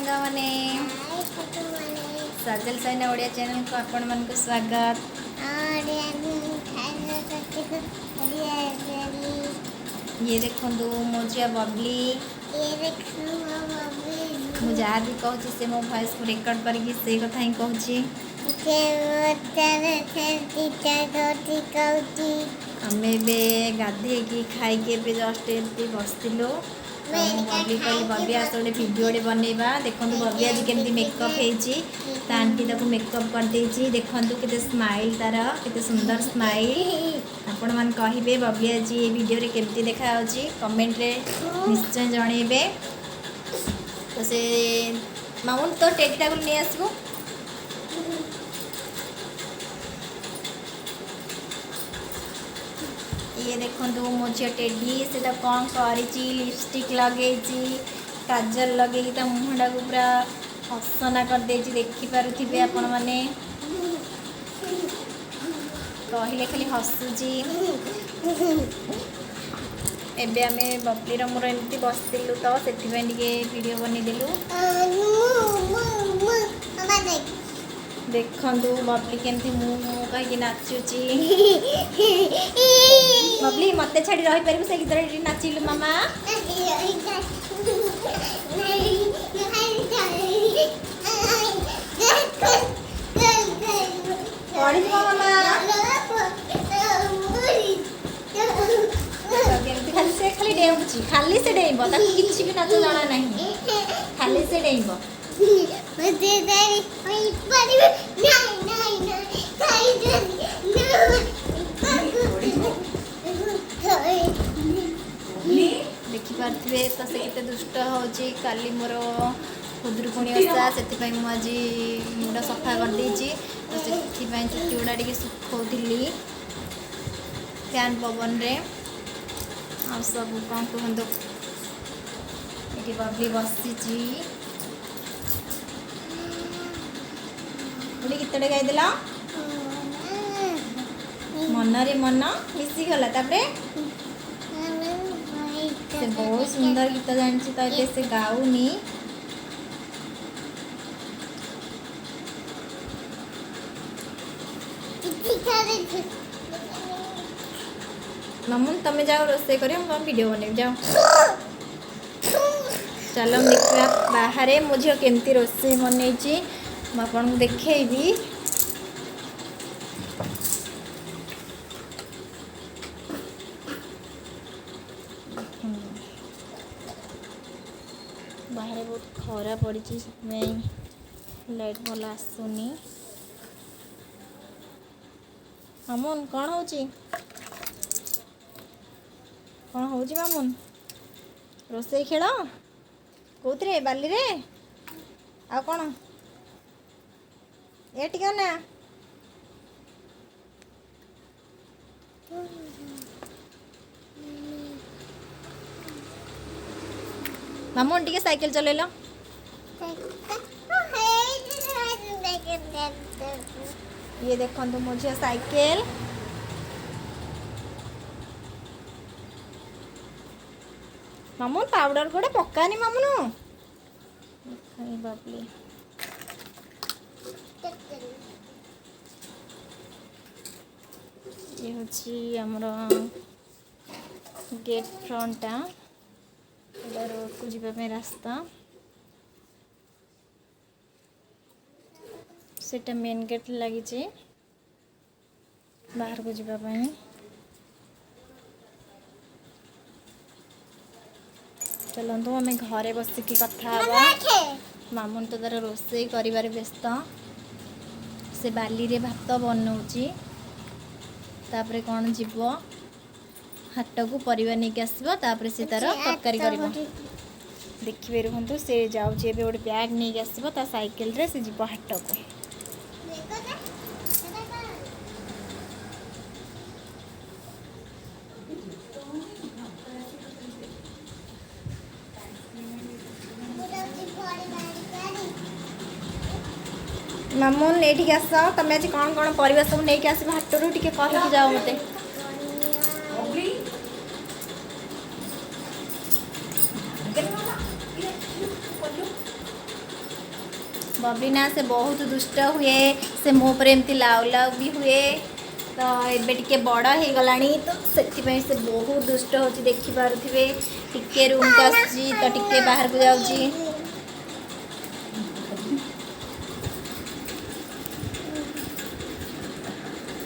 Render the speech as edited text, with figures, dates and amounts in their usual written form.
सांग मैंने सजल साइना ओडिया चैनल को आपण मन को स्वागत। ये देखो मो झिया बबली मुझे जहाँ भी कहूँ से मो वॉइस को रिकॉर्ड करके से कथा ही कहूँ। आम गाधे खाई जस्ट एमती बसलु बबली कहली बबी आस गोटे भिडियोटे बनवा देखो बबी आज केमती मेकअप हो आंटी ताको मेकअप कर देखो के स्माइल तार के सुंदर स्माइल आपण मान कहे बबी आज ये वीडियो रे केमती देखा कमेंट रे निश्चय जनइबे। तो से मामून तो टेडीटा को नहीं आसबो ये देखो मो झी टेडी से कौन कर लिपस्टिक लगे काजल लगे मुहटा को पूरा हसना करदे देखिपे आपण मैंने कहले खाली हसुची। एबे आमे बबली मोर एमती बसलु तो से वीडियो बनईदेलु। देखु बबली केमती मुँह कहीं नाचुची बबली मत छाड़ी रही पार से गीत नाचिलु मामा खाली से खाली डेउची खाली से डेइब किसी भी नाच जना नहीं खाली से डेइब देखिपे तो से केते दुष्ट होची। काली मोर खुदुरुकुणी ओषा से आज मुंड सफा कर देची तो से चुटी गुड़ा टे सुखौली फैन पवन रे आ सब कौन कहतु ये बबली बसी गोटे गीतटे गाईदेल मन रे मन मिसीगला से बहुत सुंदर गीत जानची तो ये से गाऊनी मामून तमें जाओ रोसे कर वीडियो बन जाओ चलो देखा बाहर मो झील केमती रोसे बनई आपन देखेबी। बाहर बहुत खरा पड़ी लाइट भल आसुनी। मामून कौन हो मामून रोसे खेल कौन बाली रे आ कौन ये टिका ना मामून टिके साइकिल चले लो ये देखो मो झिया साइकिल मामून पाउडर गोटे पकानी मामून बबली ये हूँ आमर गेट फ्रंटा रोड को जीवाई रास्ता सेटा मेन गेट लगी बाहर को जीवाई। चलतु आम घरे बसिकी कथा मामून तो तार रोसे कर व्यस्त से बाली रे भात बनाऊँगी तापर कौन जीव हाट को परिवा नहीं आसो तापर से तार तरकारी कर देखिए रुहतु से जाऊँगी गोटे बैग नहीं आसो ता साइकिल रे से जीव हाट को मामून ये आस तुम आज कौन कौन पर सब नहीं आस हाटू टे कह जाओ मत बबली ना से बहुत दुष्ट हुए से मो पर एमती लाउ लाउ भी हुए तो एबे टिके बड़ हो गलानी तो से बहुत दुष्ट हो देखिपे टिके रूम को आसी तो टिके बाहर को जाऊँगी।